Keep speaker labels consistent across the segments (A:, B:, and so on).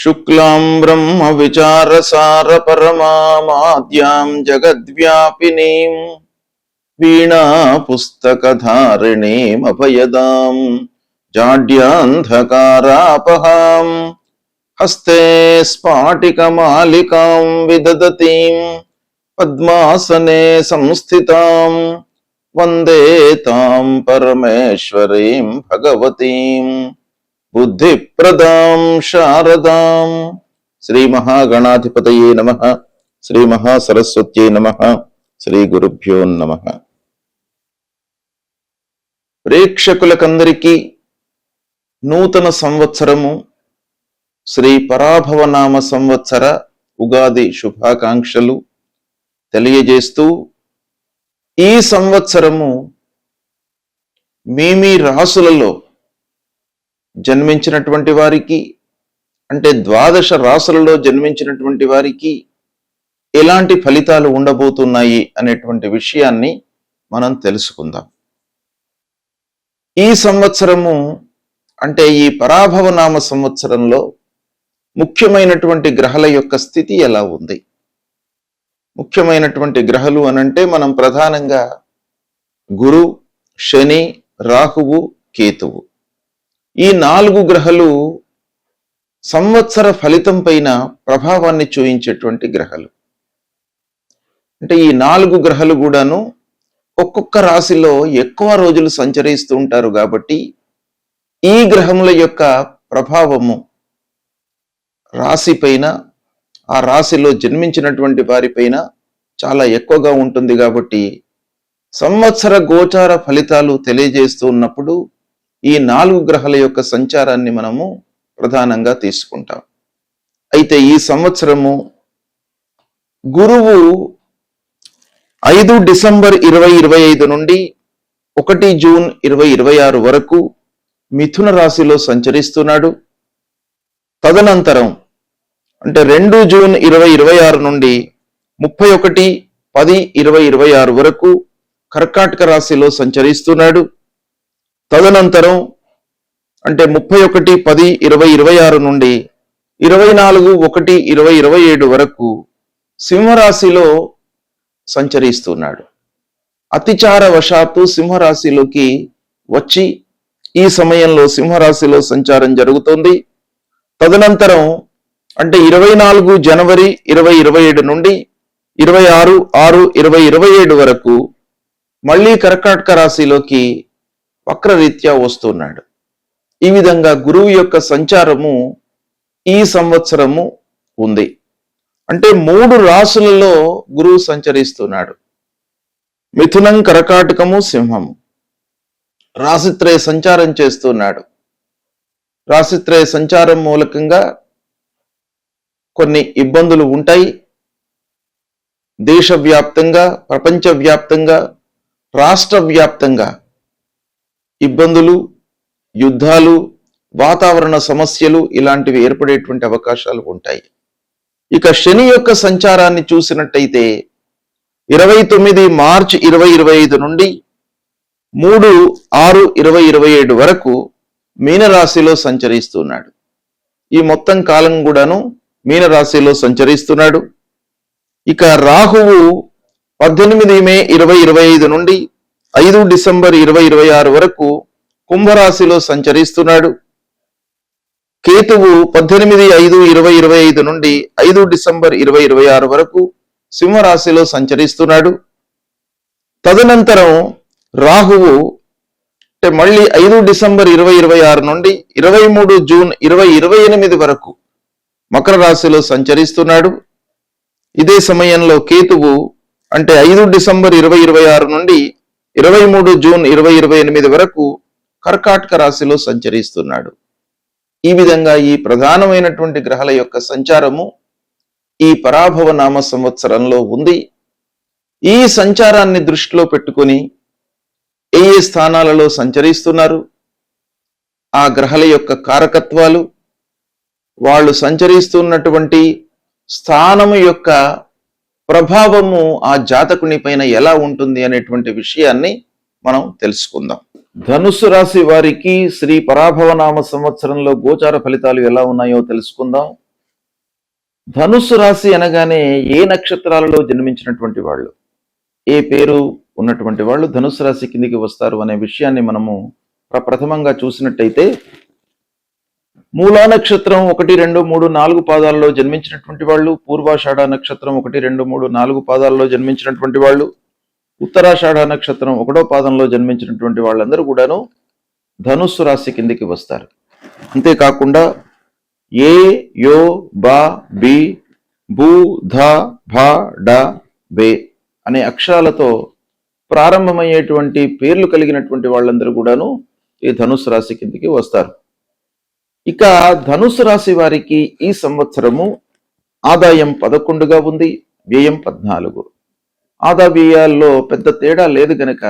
A: శుక్లాం బ్రహ్మ విచారసార పరమాద్యాం జగద్వ్యాపినీం వీణా పుస్తకధారిణీం అభయదాం జాడ్యాంధకారాపహాం హస్తే స్ఫాటికమాలికాం విదదతీం పద్మాసనే సంస్థితాం వందే తాం పరమేశ్వరీం భగవతీం బుద్ధిప్రదాం శారదాం. శ్రీ మహాగణాధిపతయే నమః. శ్రీ మహాసరస్వత్యై నమః. శ్రీ గురుభ్యో నమః. ప్రేక్షకులకందరికీ నూతన సంవత్సరము శ్రీ పరాభవనామ సంవత్సర ఉగాది శుభాకాంక్షలు తెలియజేస్తూ, ఈ సంవత్సరము మీ రాసులలో జన్మించినటువంటి వారికి, అంటే 12 రాసులలో జన్మించినటువంటి వారికి ఎలాంటి ఫలితాలు ఉండబోతున్నాయి అనేటువంటి విషయాన్ని మనం తెలుసుకుందాం. ఈ సంవత్సరము అంటే ఈ పరాభవనామ సంవత్సరంలో ముఖ్యమైనటువంటి గ్రహాల యొక్క స్థితి ఎలా ఉంది? ముఖ్యమైనటువంటి గ్రహాలు అనంటే మనం ప్రధానంగా గురు, శని, రాహువు, కేతువు, ఈ 4 గ్రహాలు సంవత్సర ఫలితం పైన ప్రభావాన్ని చూయించేటువంటి గ్రహాలు. అంటే ఈ 4 గ్రహాలు కూడాను ఒక్కొక్క రాశిలో ఎక్కువ రోజులు సంచరిస్తూ ఉంటారు కాబట్టి ఈ గ్రహముల యొక్క ప్రభావము రాశి పైన, ఆ రాశిలో జన్మించినటువంటి వారిపైన చాలా ఎక్కువగా ఉంటుంది. కాబట్టి సంవత్సర గోచార ఫలితాలు తెలియజేస్తూ ఉన్నప్పుడు ఈ 4 గ్రహాల యొక్క సంచారాన్ని మనము ప్రధానంగా తీసుకుంటాం. అయితే ఈ సంవత్సరము గురువు 5 డిసెంబర్ 2025 నుండి 1 జూన్ 2026 వరకు మిథున రాశిలో సంచరిస్తున్నాడు. తదనంతరం అంటే 2 జూన్ 2026 నుండి 31/10/2026 వరకు కర్కాటక రాశిలో సంచరిస్తున్నాడు. తదనంతరం అంటే 31/10/2026 నుండి 24/1/2027 వరకు సింహరాశిలో సంచరిస్తున్నాడు. అతిచార వశాత్తు సింహరాశిలోకి వచ్చి ఈ సమయంలో సింహరాశిలో సంచారం జరుగుతోంది. తదనంతరం అంటే 24 జనవరి 2027 నుండి 26/6/2027 వరకు మళ్ళీ కర్కాటక రాశిలోకి వక్రరీత్యా వస్తున్నాడు. ఈ విధంగా గురువు యొక్క సంచారము ఈ సంవత్సరము ఉంది. అంటే 3 రాశులలో గురువు సంచరిస్తున్నాడు. మిథునం, కర్కాటకము, సింహము రాశిత్రయ సంచారం చేస్తున్నాడు. రాశిత్రయ సంచారం మూలకంగా కొన్ని ఇబ్బందులు ఉంటాయి. దేశవ్యాప్తంగా, ప్రపంచవ్యాప్తంగా, రాష్ట్ర వ్యాప్తంగా ఇబ్బందులు, యుద్ధాలు, వాతావరణ సమస్యలు ఇలాంటివి ఏర్పడేటువంటి అవకాశాలు ఉంటాయి. ఇక శని యొక్క సంచారాన్ని చూసినట్టయితే 29 మార్చి 2025 నుండి 3/6/2027 వరకు మీనరాశిలో సంచరిస్తున్నాడు. ఈ మొత్తం కాలం కూడాను మీనరాశిలో సంచరిస్తున్నాడు. ఇక రాహువు 18 మే 2025 నుండి 5 డిసెంబర్ 2026 వరకు కుంభరాశిలో సంచరిస్తున్నాడు. కేతువు 18/5/2025 నుండి 5 డిసెంబర్ 2026 వరకు సింహరాశిలో సంచరిస్తున్నాడు. తదనంతరం రాహువు అంటే మళ్ళీ 5 డిసెంబర్ 2026 నుండి 23 జూన్ 2028 వరకు మకర రాశిలో సంచరిస్తున్నాడు. ఇదే సమయంలో కేతువు అంటే 5 డిసెంబర్ 2026 నుండి 23 జూన్ 2028 వరకు కర్కాటక రాశిలో సంచరిస్తున్నాడు. ఈ విధంగా ఈ ప్రధానమైనటువంటి గ్రహాల యొక్క సంచారము ఈ పరాభవనామ సంవత్సరంలో ఉంది. ఈ సంచారాన్ని దృష్టిలో పెట్టుకొని ఏ స్థానాలలో సంచరిస్తున్నారు, ఆ గ్రహాల యొక్క కారకత్వాలు, వాళ్ళు సంచరిస్తున్నటువంటి స్థానము యొక్క ప్రభావము ఆ జాతకుని పైన ఎలా ఉంటుంది అనేటువంటి విషయాన్ని మనం తెలుసుకుందాం. ధనుస్సు రాశి వారికి శ్రీ పరాభవనామ సంవత్సరంలో గోచార ఫలితాలు ఎలా ఉన్నాయో తెలుసుకుందాం. ధనుస్సు రాశి అనగానే ఏ నక్షత్రాలలో జన్మించినటువంటి వాళ్ళు, ఏ పేరు ఉన్నటువంటి వాళ్ళు ధనుస్సు రాశి కిందికి వస్తారు అనే విషయాన్ని మనము ప్రథమంగా చూసినట్టయితే, మూలా నక్షత్రం 1, 2, 3, 4 పాదాలలో జన్మించినటువంటి వాళ్ళు, పూర్వాషాఢ నక్షత్రం 1, 2, 3, 4 పాదాలలో జన్మించినటువంటి వాళ్ళు, ఉత్తరాషాఢ నక్షత్రం 1వ పాదంలో జన్మించినటువంటి వాళ్ళందరూ కూడాను ధనుస్సు రాశి కిందికి వస్తారు. అంతేకాకుండా ఏ, యో, బా, బి, భూ, ధ, భ, డ, బే అనే అక్షరాలతో ప్రారంభమయ్యేటువంటి పేర్లు కలిగినటువంటి వాళ్ళందరూ కూడాను ఈ ధనుస్సు రాశి కిందికి వస్తారు. ఇక ధనుస్సు రాశి వారికి ఈ సంవత్సరము ఆదాయం 11గా ఉంది, వ్యయం 14. ఆదా వ్యయాల్లో పెద్ద తేడా లేదు గనక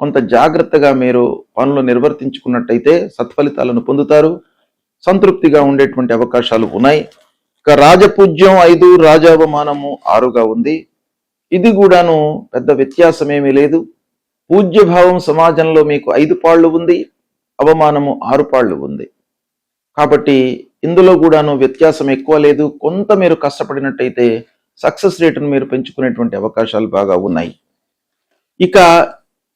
A: కొంత జాగ్రత్తగా మీరు పనులు నిర్వర్తించుకున్నట్టయితే సత్ఫలితాలను పొందుతారు, సంతృప్తిగా ఉండేటువంటి అవకాశాలు ఉన్నాయి. ఇక రాజపూజ్యం 5, రాజావమానము 6గా ఉంది. ఇది కూడాను పెద్ద వ్యత్యాసమేమీ లేదు. పూజ్యభావం సమాజంలో మీకు 5 పాళ్ళు ఉంది, అవమానము 6 పాళ్ళు ఉంది. కాబట్టి ఇందులో కూడాను వ్యత్యాసం ఎక్కువ లేదు. కొంత మీరు కష్టపడినట్టయితే సక్సెస్ రేటును మీరు పెంచుకునేటువంటి అవకాశాలు బాగా ఉన్నాయి. ఇక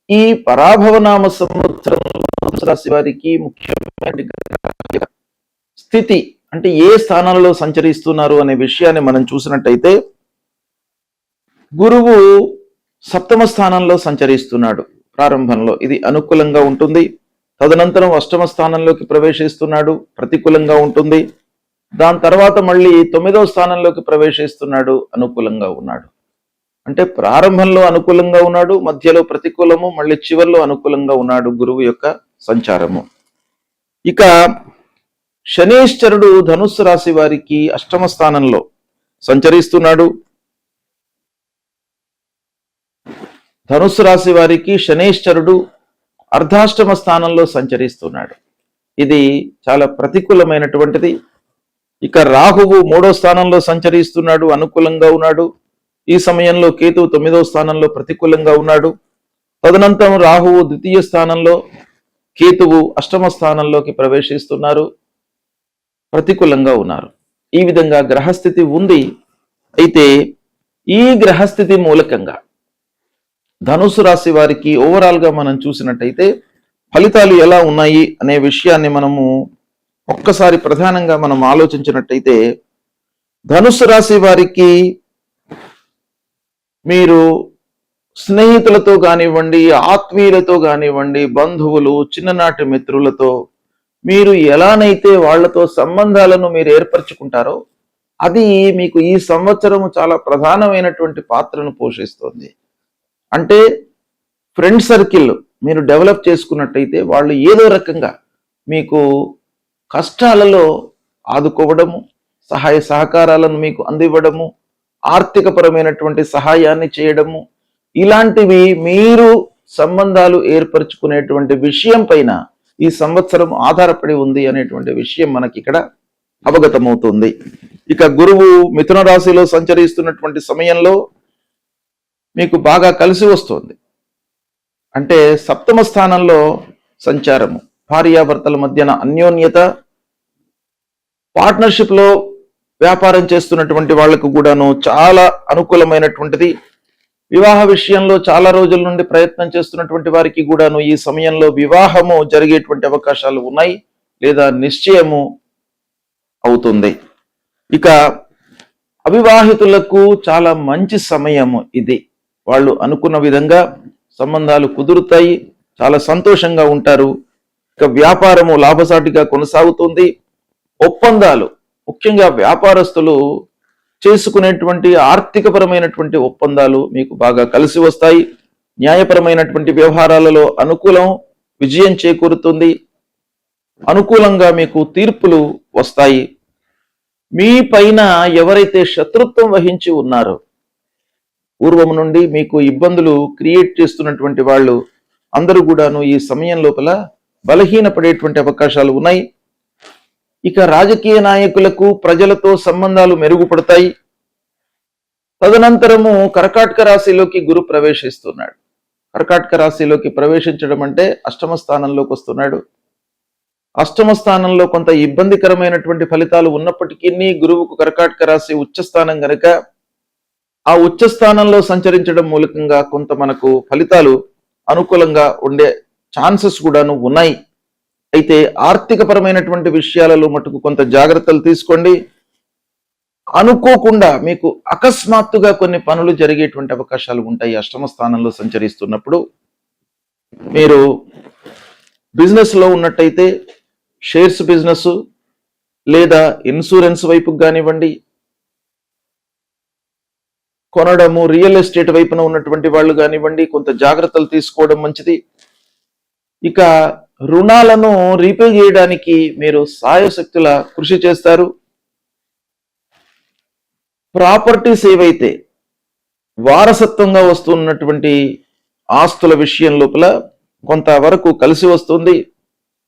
A: ఈ పరాభవనామ సంవత్సరం రాశి వారికి ముఖ్యమైన స్థితి అంటే ఏ స్థానంలో సంచరిస్తున్నారు అనే విషయాన్ని మనం చూసినట్టయితే, గురువు 7వ స్థానంలో సంచరిస్తున్నాడు. ప్రారంభంలో ఇది అనుకూలంగా ఉంటుంది. తదనంతరం 8వ స్థానంలోకి ప్రవేశిస్తున్నాడు, ప్రతికూలంగా ఉంటుంది. దాని తర్వాత మళ్ళీ 9వ స్థానంలోకి ప్రవేశిస్తున్నాడు, అనుకూలంగా ఉన్నాడు. అంటే ప్రారంభంలో అనుకూలంగా ఉన్నాడు, మధ్యలో ప్రతికూలము, మళ్ళీ చివరిలో అనుకూలంగా ఉన్నాడు గురువు యొక్క సంచారము. ఇక శనీశ్వరుడు ధనుస్సు రాశి వారికి 8వ స్థానంలో సంచరిస్తున్నాడు. ధనుస్సు రాశి వారికి శనీశ్వరుడు అర్ధాష్టమ స్థానంలో సంచరిస్తున్నాడు. ఇది చాలా ప్రతికూలమైనటువంటిది. ఇక రాహువు 3వ స్థానంలో సంచరిస్తున్నాడు, అనుకూలంగా ఉన్నాడు. ఈ సమయంలో కేతువు 9వ స్థానంలో ప్రతికూలంగా ఉన్నాడు. తదనంతరం రాహువు 2వ స్థానంలో, కేతువు 8వ స్థానంలోకి ప్రవేశిస్తున్నారు, ప్రతికూలంగా ఉన్నారు. ఈ విధంగా గ్రహస్థితి ఉంది. అయితే ఈ గ్రహస్థితి మూలకంగా ధనుసు రాశి వారికి ఓవరాల్ గా మనం చూసినట్టయితే ఫలితాలు ఎలా ఉన్నాయి అనే విషయాన్ని మనము ఒక్కసారి ప్రధానంగా మనం ఆలోచించినట్టయితే, ధనుసు రాశి వారికి మీరు స్నేహితులతో కానివ్వండి, ఆత్మీయులతో కానివ్వండి, బంధువులు, చిన్ననాటి మిత్రులతో మీరు ఎలానైతే వాళ్లతో సంబంధాలను మీరు ఏర్పరచుకుంటారో అది మీకు ఈ సంవత్సరం చాలా ప్రధానమైనటువంటి పాత్రను పోషిస్తుంది. అంటే ఫ్రెండ్ సర్కిల్ మీరు డెవలప్ చేసుకున్నట్టయితే వాళ్ళు ఏదో రకంగా మీకు కష్టాలలో ఆదుకోవడము, సహాయ సహకారాలను మీకు అందివ్వడము, ఆర్థికపరమైనటువంటి సహాయాన్ని చేయడము, ఇలాంటివి మీరు సంబంధాలు ఏర్పరచుకునేటువంటి విషయం పైన ఈ సంవత్సరం ఆధారపడి ఉంది అనేటువంటి విషయం మనకి ఇక్కడ అవగతమవుతుంది. ఇక గురువు మిథున రాశిలో సంచరిస్తున్నటువంటి సమయంలో మీకు బాగా కలిసి వస్తుంది. అంటే 7వ స్థానంలో సంచారము, భార్యాభర్తల మధ్యన అన్యోన్యత, పార్ట్నర్షిప్ లో వ్యాపారం చేస్తున్నటువంటి వాళ్లకు కూడాను చాలా అనుకూలమైనటువంటిది. వివాహ విషయంలో చాలా రోజుల నుండి ప్రయత్నం చేస్తున్నటువంటి వారికి కూడాను ఈ సమయంలో వివాహము జరిగేటువంటి అవకాశాలు ఉన్నాయి, లేదా నిశ్చయము అవుతుంది. ఇక అవివాహితులకు చాలా మంచి సమయము ఇది. వాళ్ళు అనుకున్న విధంగా సంబంధాలు కుదురుతాయి, చాలా సంతోషంగా ఉంటారు. ఇక వ్యాపారము లాభసాటిగా కొనసాగుతుంది. ఒప్పందాలు, ముఖ్యంగా వ్యాపారస్తులు చేసుకునేటువంటి ఆర్థికపరమైనటువంటి ఒప్పందాలు మీకు బాగా కలిసి వస్తాయి. న్యాయపరమైనటువంటి వ్యవహారాలలో అనుకూలం, విజయం చేకూరుతుంది. అనుకూలంగా మీకు తీర్పులు వస్తాయి. మీ పైన ఎవరైతే శత్రుత్వం వహించి ఉన్నారో, పూర్వం నుండి మీకు ఇబ్బందులు క్రియేట్ చేస్తున్నటువంటి వాళ్ళు అందరూ కూడాను ఈ సమయం లోపల బలహీనపడేటువంటి అవకాశాలు ఉన్నాయి. ఇక రాజకీయ నాయకులకు ప్రజలతో సంబంధాలు మెరుగుపడతాయి. తదనంతరము కర్కాటక రాశిలోకి గురు ప్రవేశిస్తున్నాడు. కర్కాటక రాశిలోకి ప్రవేశించడం అంటే 8వ స్థానంలోకి వస్తున్నాడు. అష్టమ స్థానంలో కొంత ఇబ్బందికరమైనటువంటి ఫలితాలు ఉన్నప్పటికీ గురువుకు కర్కాటక రాశి ఉచ్చస్థానం గనుక ఆ ఉచ్చ స్థానంలో సంచరించడం మూలకంగా కొంత మనకు ఫలితాలు అనుకూలంగా ఉండే ఛాన్సెస్ కూడాను ఉన్నాయి. అయితే ఆర్థిక పరమైనటువంటి విషయాలలో మటుకు కొంత జాగ్రత్తలు తీసుకోండి. అనుకోకుండా మీకు అకస్మాత్తుగా కొన్ని పనులు జరిగేటువంటి అవకాశాలు ఉంటాయి. అష్టమ స్థానంలో సంచరిస్తున్నప్పుడు మీరు బిజినెస్ లో ఉన్నట్టయితే షేర్స్ బిజినెస్ లేదా ఇన్సూరెన్స్ వైపుకు కానివ్వండి, కొనడము రియల్ ఎస్టేట్ వైపున ఉన్నటువంటి వాళ్ళు కానివ్వండి, కొంత జాగ్రత్తలు తీసుకోవడం మంచిది. ఇక రుణాలను రీపే చేయడానికి మీరు సాయశక్తుల కృషి చేస్తారు. ప్రాపర్టీస్ ఏవైతే వారసత్వంగా వస్తున్నటువంటి ఆస్తుల విషయం లోపల కొంతవరకు కలిసి వస్తుంది.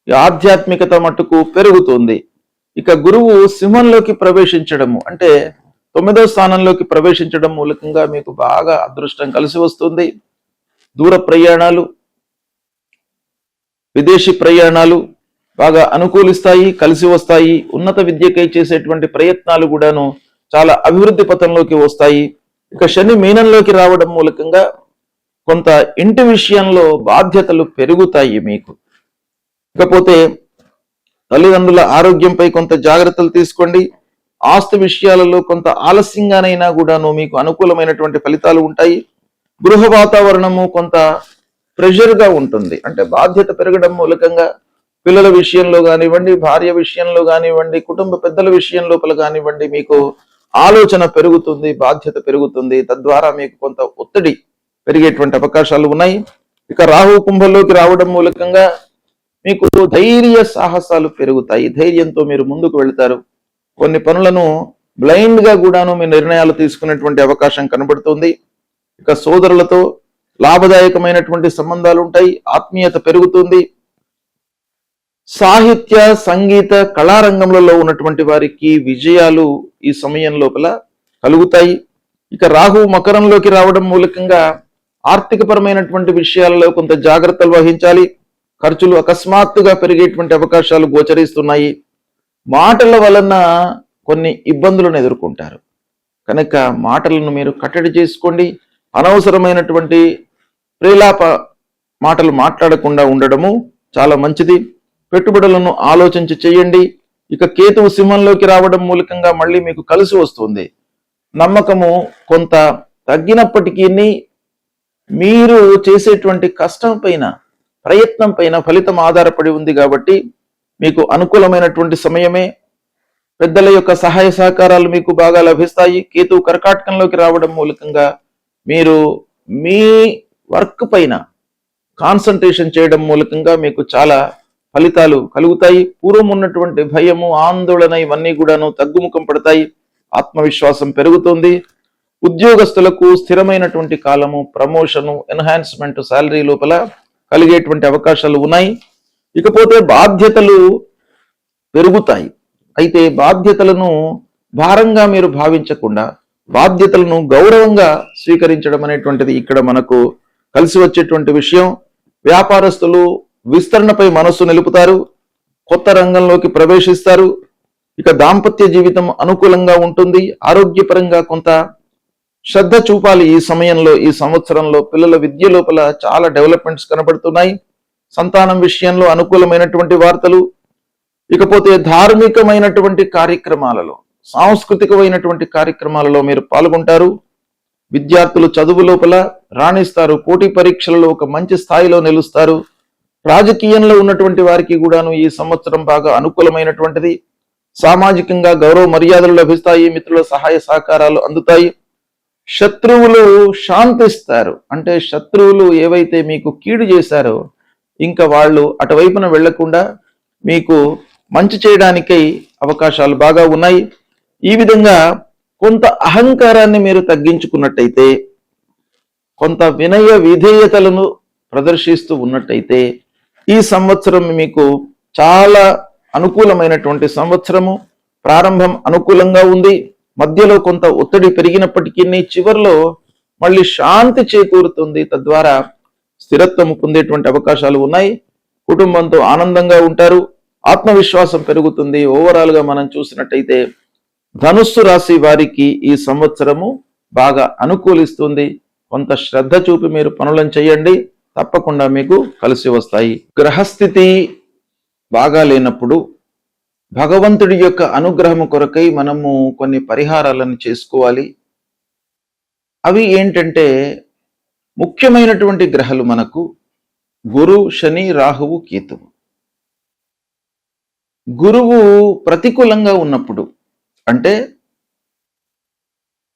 A: ఆధ్యాత్మికత మట్టుకు పెరుగుతుంది. ఇక గురువు సింహంలోకి ప్రవేశించడము అంటే 9వ స్థానంలోకి ప్రవేశించడం మూలకంగా మీకు బాగా అదృష్టం కలిసి వస్తుంది. దూర ప్రయాణాలు, విదేశీ ప్రయాణాలు బాగా అనుకూలిస్తాయి, కలిసి వస్తాయి. ఉన్నత విద్యకై చేసేటువంటి ప్రయత్నాలు కూడాను చాలా అభివృద్ధి పథంలోకి వస్తాయి. ఇక శని మీనంలోకి రావడం మూలకంగా కొంత ఇంటి విషయంలో బాధ్యతలు పెరుగుతాయి మీకు. ఇకపోతే తల్లిదండ్రుల ఆరోగ్యంపై కొంత జాగ్రత్తలు తీసుకోండి. ఆస్తి విషయాలలో కొంత ఆలస్యంగానైనా కూడాను మీకు అనుకూలమైనటువంటి ఫలితాలు ఉంటాయి. గృహ వాతావరణము కొంత ప్రెషర్గా ఉంటుంది. అంటే బాధ్యత పెరగడం మూలకంగా పిల్లల విషయంలో కానివ్వండి, భార్య విషయంలో కానివ్వండి, కుటుంబ పెద్దల విషయం లోపల కానివ్వండి, మీకు ఆలోచన పెరుగుతుంది, బాధ్యత పెరుగుతుంది. తద్వారా మీకు కొంత ఒత్తిడి పెరిగేటువంటి అవకాశాలు ఉన్నాయి. ఇక రాహు కుంభంలోకి రావడం మూలకంగా మీకు ధైర్య సాహసాలు పెరుగుతాయి. ధైర్యంతో మీరు ముందుకు వెళ్తారు. కొన్ని పనులను బ్లైండ్ గా కూడాను మీ నిర్ణయాలు తీసుకునేటువంటి అవకాశం కనబడుతుంది. ఇక సోదరులతో లాభదాయకమైనటువంటి సంబంధాలు ఉంటాయి. ఆత్మీయత పెరుగుతుంది. సాహిత్య, సంగీత, కళారంగంలో ఉన్నటువంటి వారికి విజయాలు ఈ సమయం లోపల కలుగుతాయి. ఇక రాహు మకరంలోకి రావడం మూలకంగా ఆర్థిక పరమైనటువంటి విషయాలలో కొంత జాగ్రత్తలు వహించాలి. ఖర్చులు అకస్మాత్తుగా పెరిగేటువంటి అవకాశాలు గోచరిస్తున్నాయి. మాటల వలన కొన్ని ఇబ్బందులను ఎదుర్కొంటారు కనుక మాటలను మీరు కట్టడి చేసుకోండి. అనవసరమైనటువంటి ప్రేలాప మాటలు మాట్లాడకుండా ఉండడము చాలా మంచిది. పెట్టుబడులను ఆలోచించి చేయండి. ఇక కేతువు సింహంలోకి రావడం మూలకంగా మళ్ళీ మీకు కలిసి వస్తుంది. నమ్మకము కొంత తగ్గినప్పటికీ మీరు చేసేటువంటి కష్టం పైన, ప్రయత్నం పైన ఫలితం ఆధారపడి ఉంది కాబట్టి మీకు అనుకూలమైనటువంటి సమయమే. పెద్దల యొక్క సహాయ సహకారాలు మీకు బాగా లభిస్తాయి. కేతువు కర్కాటకంలోకి రావడం మూలకంగా మీరు మీ వర్క్ పైన కాన్సన్ట్రేషన్ చేయడం మూలకంగా మీకు చాలా ఫలితాలు కలుగుతాయి. పూర్వం ఉన్నటువంటి భయము, ఆందోళన ఇవన్నీ కూడాను తగ్గుముఖం పడతాయి. ఆత్మవిశ్వాసం పెరుగుతుంది. ఉద్యోగస్తులకు స్థిరమైనటువంటి కాలము, ప్రమోషను, ఎన్హాన్స్మెంట్, శాలరీ లోపల కలిగేటువంటి అవకాశాలు ఉన్నాయి. ఇకపోతే బాధ్యతలు పెరుగుతాయి. అయితే బాధ్యతలను భారంగా మీరు భావించకుండా బాధ్యతలను గౌరవంగా స్వీకరించడం అనేటువంటిది ఇక్కడ మనకు కలిసి వచ్చేటువంటి విషయం. వ్యాపారస్తులు విస్తరణపై మనస్సు నిలుపుతారు. కొత్త రంగంలోకి ప్రవేశిస్తారు. ఇక దాంపత్య జీవితం అనుకూలంగా ఉంటుంది. ఆరోగ్యపరంగా కొంత శ్రద్ధ చూపాలి ఈ సమయంలో. ఈ సంవత్సరంలో పిల్లల విద్య లోపల చాలా డెవలప్మెంట్స్ కనబడుతున్నాయి. సంతానం విషయంలో అనుకూలమైనటువంటి వార్తలు. ఇకపోతే ధార్మికమైనటువంటి కార్యక్రమాలలో, సాంస్కృతికమైనటువంటి కార్యక్రమాలలో మీరు పాల్గొంటారు. విద్యార్థులు చదువు లోపల రాణిస్తారు. పోటీ పరీక్షలలో ఒక మంచి స్థాయిలో నిలుస్తారు. రాజకీయంలో ఉన్నటువంటి వారికి కూడాను ఈ సంవత్సరం బాగా అనుకూలమైనటువంటిది. సామాజికంగా గౌరవ మర్యాదలు లభిస్తాయి. మిత్రుల సహాయ సహకారాలు అందుతాయి. శత్రువులు శాంతిస్తారు. అంటే శత్రువులు ఏవైతే మీకు కీడు చేశారో ఇంకా వాళ్ళు అటువైపున వెళ్లకుండా మీకు మంచి చేయడానికై అవకాశాలు బాగా ఉన్నాయి. ఈ విధంగా కొంత అహంకారాన్ని మీరు తగ్గించుకున్నట్టయితే, కొంత వినయ విధేయతలను ప్రదర్శిస్తూ ఉన్నట్టయితే ఈ సంవత్సరం మీకు చాలా అనుకూలమైనటువంటి సంవత్సరము. ప్రారంభం అనుకూలంగా ఉంది. మధ్యలో కొంత ఒత్తిడి పెరిగినప్పటికీ చివరిలో మళ్ళీ శాంతి చేకూరుతుంది. తద్వారా స్థిరత్వం పొందేటువంటి అవకాశాలు ఉన్నాయి. కుటుంబంతో ఆనందంగా ఉంటారు. ఆత్మవిశ్వాసం పెరుగుతుంది. ఓవరాల్ గా మనం చూసినట్టయితే ధనుస్సు రాశి వారికి ఈ సంవత్సరము బాగా అనుకూలిస్తుంది. కొంత శ్రద్ధ చూపి మీరు పనులను చేయండి, తప్పకుండా మీకు కలిసి వస్తాయి. గ్రహస్థితి బాగా లేనప్పుడు భగవంతుడి యొక్క అనుగ్రహం కొరకై మనము కొన్ని పరిహారాలను చేసుకోవాలి. అవి ఏంటంటే, ముఖ్యమైనటువంటి గ్రహాలు మనకు గురు, శని, రాహువు, కేతువు. గురువు ప్రతికూలంగా ఉన్నప్పుడు అంటే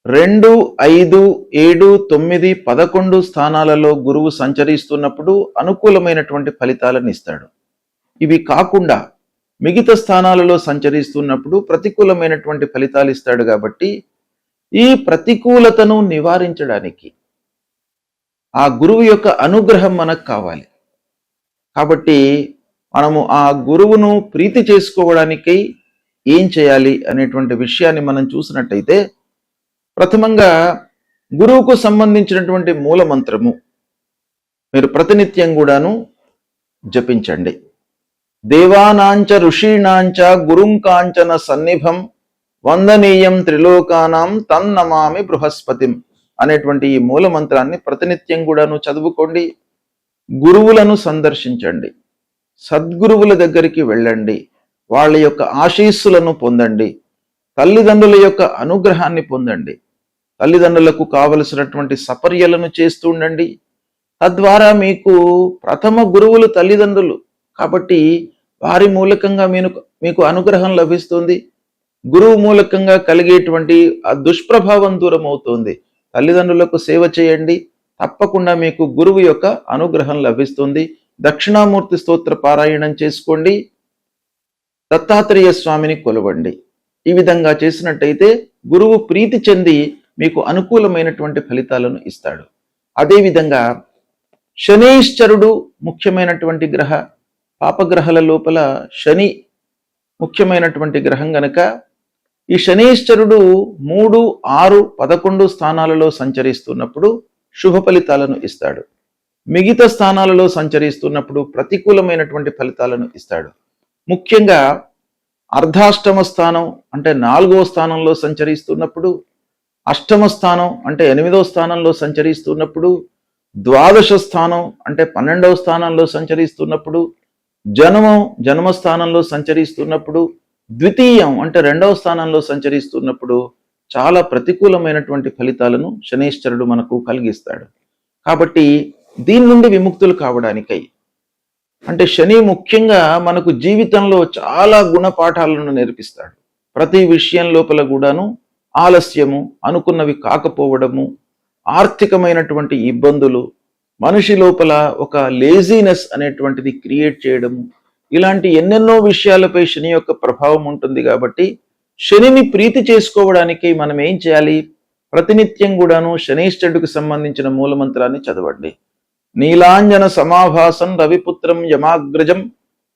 A: 2, 5, 7, 9, 11 స్థానాలలో గురువు సంచరిస్తున్నప్పుడు అనుకూలమైనటువంటి ఫలితాలను ఇస్తాడు. ఇవి కాకుండా మిగతా స్థానాలలో సంచరిస్తున్నప్పుడు ప్రతికూలమైనటువంటి ఫలితాలు ఇస్తాడు. కాబట్టి ఈ ప్రతికూలతను నివారించడానికి ఆ గురువు యొక్క అనుగ్రహం మనకు కావాలి. కాబట్టి మనము ఆ గురువును ప్రీతి చేసుకోవడానికై ఏం చేయాలి అనేటువంటి విషయాన్ని మనం చూసినట్టయితే, ప్రథమంగా గురువుకు సంబంధించినటువంటి మూల మంత్రము మీరు ప్రతినిత్యం కూడాను జపించండి. దేవానాంచ ఋషీణాంచ గురుంకాంచన సన్నిభం వందనీయం త్రిలోకానాం తన్నమామి బృహస్పతిం అనేటువంటి ఈ మూల మంత్రాన్ని ప్రతినిత్యం కూడాను చదువుకోండి. గురువులను సందర్శించండి, సద్గురువుల దగ్గరికి వెళ్ళండి, వాళ్ళ యొక్క ఆశీస్సులను పొందండి, తల్లిదండ్రుల యొక్క అనుగ్రహాన్ని పొందండి, తల్లిదండ్రులకు కావలసినటువంటి సపర్యలను చేస్తూ ఉండండి. తద్వారా మీకు ప్రథమ గురువులు తల్లిదండ్రులు కాబట్టి వారి మూలకంగా మీకు అనుగ్రహం లభిస్తుంది. గురువు మూలకంగా కలిగేటువంటి ఆ దుష్ప్రభావం దూరం అవుతుంది. తల్లిదండ్రులకు సేవ చేయండి, తప్పకుండా మీకు గురువు యొక్క అనుగ్రహం లభిస్తుంది. దక్షిణామూర్తి స్తోత్ర పారాయణం చేసుకోండి, దత్తాత్రేయ స్వామిని కొలవండి. ఈ విధంగా చేసినట్టయితే గురువు ప్రీతి చెంది మీకు అనుకూలమైనటువంటి ఫలితాలను ఇస్తాడు. అదేవిధంగా శనీశ్వరుడు ముఖ్యమైనటువంటి గ్రహ, పాపగ్రహాల లోపల శని ముఖ్యమైనటువంటి గ్రహం గనక ఈ శనీశ్వరుడు 3, 6, 11 స్థానాలలో సంచరిస్తున్నప్పుడు శుభ ఫలితాలను ఇస్తాడు. మిగతా స్థానాలలో సంచరిస్తున్నప్పుడు ప్రతికూలమైనటువంటి ఫలితాలను ఇస్తాడు. ముఖ్యంగా అర్ధాష్టమ స్థానం అంటే 4వ స్థానంలో సంచరిస్తున్నప్పుడు, అష్టమ స్థానం అంటే 8వ స్థానంలో సంచరిస్తున్నప్పుడు, ద్వాదశ స్థానం అంటే 12వ స్థానంలో సంచరిస్తున్నప్పుడు, జన్మ స్థానంలో సంచరిస్తున్నప్పుడు, ద్వితీయం అంటే 2వ స్థానంలో సంచరిస్తున్నప్పుడు చాలా ప్రతికూలమైనటువంటి ఫలితాలను శనీశ్వరుడు మనకు కలిగిస్తాడు. కాబట్టి దీని నుండి విముక్తులు కావడానికై అంటే శని ముఖ్యంగా మనకు జీవితంలో చాలా గుణపాఠాలను నేర్పిస్తాడు. ప్రతి విషయం లోపల కూడాను ఆలస్యము, అనుకున్నవి కాకపోవడము, ఆర్థికమైనటువంటి ఇబ్బందులు, మనిషి లోపల ఒక లేజీనెస్ అనేటువంటిది క్రియేట్ చేయడము, ఇలాంటి ఎన్నెన్నో విషయాలపై శని యొక్క ప్రభావం ఉంటుంది. కాబట్టి శనిని ప్రీతి చేసుకోవడానికి మనం ఏం చేయాలి? ప్రతినిత్యం కూడాను శనీశ్వరుడికి సంబంధించిన మూలమంత్రాన్ని చదవండి. నీలాంజన సమాభాసం రవిపుత్రం యమాగ్రజం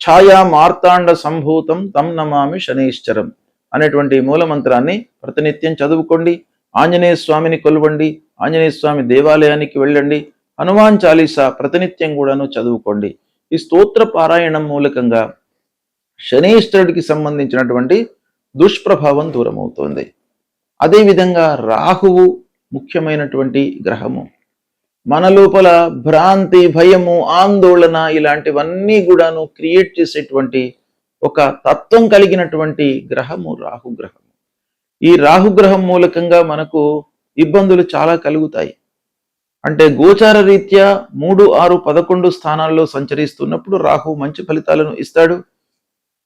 A: ఛాయా మార్తాండ సంభూతం తం నమామి శనీశ్వరం అనేటువంటి మూలమంత్రాన్ని ప్రతినిత్యం చదువుకోండి. ఆంజనేయ స్వామిని కొలవండి, ఆంజనేయ స్వామి దేవాలయానికి వెళ్ళండి, హనుమాన్ చాలీసా ప్రతినిత్యం కూడాను చదువుకోండి. ఈ స్తోత్ర పారాయణం మూలకంగా శనీశ్వరుడికి సంబంధించినటువంటి దుష్ప్రభావం దూరమవుతోంది. అదేవిధంగా రాహువు ముఖ్యమైనటువంటి గ్రహము. మన లోపల భ్రాంతి, భయము, ఆందోళన ఇలాంటివన్నీ కూడాను క్రియేట్ చేసేటువంటి ఒక తత్వం కలిగినటువంటి గ్రహము రాహుగ్రహము. ఈ రాహుగ్రహం మూలకంగా మనకు ఇబ్బందులు చాలా కలుగుతాయి. అంటే గోచార రీత్యా 3, 6, 11 స్థానాల్లో సంచరిస్తున్నప్పుడు రాహు మంచి ఫలితాలను ఇస్తాడు.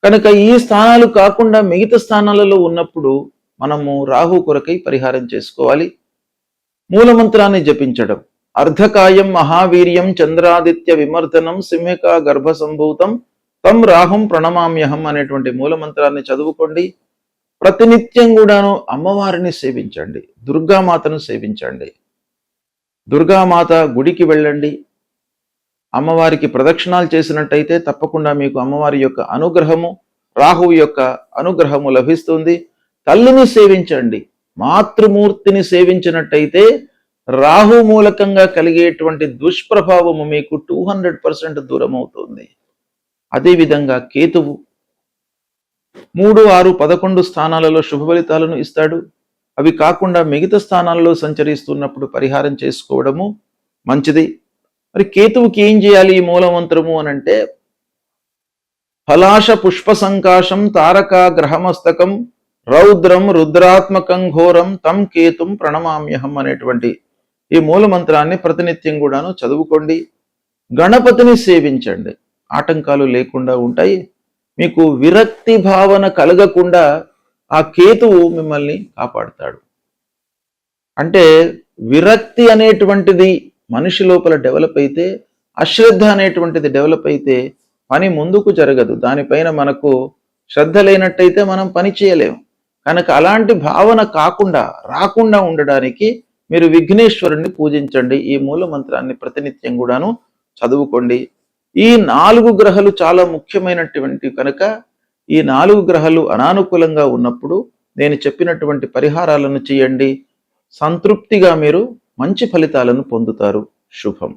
A: కనుక ఈ స్థానాలు కాకుండా మిగతా స్థానాలలో ఉన్నప్పుడు మనము రాహు కొరకై పరిహారం చేసుకోవాలి. మూలమంత్రాన్ని జపించడం. అర్ధకాయం మహావీర్యం చంద్రాదిత్య విమర్దనం సింహికా గర్భ సంభూతం తం రాహుం ప్రణమామ్యహం అనేటువంటి మూలమంత్రాన్ని చదువుకోండి. ప్రతినిత్యం కూడాను అమ్మవారిని సేవించండి, దుర్గామాతను సేవించండి. దుర్గామాత గుడికి వెళ్ళండి, అమ్మవారికి ప్రదక్షిణాలు చేసినట్టయితే తప్పకుండా మీకు అమ్మవారి యొక్క అనుగ్రహము, రాహువు యొక్క అనుగ్రహము లభిస్తుంది. తల్లిని సేవించండి, మాతృమూర్తిని సేవించినట్టయితే రాహు మూలకంగా కలిగేటువంటి దుష్ప్రభావము మీకు 200% దూరం అవుతుంది. అదేవిధంగా కేతువు 3, 6, 11 స్థానాలలో శుభ ఫలితాలను ఇస్తాడు. అవి కాకుండా మిగతా స్థానాలలో సంచరిస్తున్నప్పుడు పరిహారం చేసుకోవడము మంచిది. మరి కేతువుకి ఏం చేయాలి ఈ మూలమంత్రము అనంటే, ఫలాశ పుష్ప సంకాశం తారక గ్రహమస్తకం రౌద్రం రుద్రాత్మకం ఘోరం తం కేతుం ప్రణమామ్యహం అనేటువంటి ఈ మూలమంత్రాన్ని ప్రతినిత్యం కూడాను చదువుకోండి. గణపతిని సేవించండి, ఆటంకాలు లేకుండా ఉంటాయి. మీకు విరక్తి భావన కలగకుండా ఆ కేతువు మిమ్మల్ని కాపాడుతాడు. అంటే విరక్తి అనేటువంటిది మనిషి లోపల డెవలప్ అయితే, అశ్రద్ధ అనేటువంటిది డెవలప్ అయితే పని ముందుకు జరగదు. దానిపైన మనకు శ్రద్ధ లేనట్టయితే మనం పని చేయలేము. కనుక అలాంటి భావన రాకుండా ఉండడానికి మీరు విఘ్నేశ్వరుణ్ణి పూజించండి. ఈ మూల మంత్రాన్ని ప్రతినిత్యం కూడాను చదువుకోండి. ఈ 4 గ్రహాలు చాలా ముఖ్యమైనటువంటి కనుక ఈ 4 గ్రహాలు అనానుకూలంగా ఉన్నప్పుడు నేను చెప్పినటువంటి పరిహారాలను చేయండి. సంతృప్తిగా మీరు మంచి ఫలితాలను పొందుతారు. శుభం.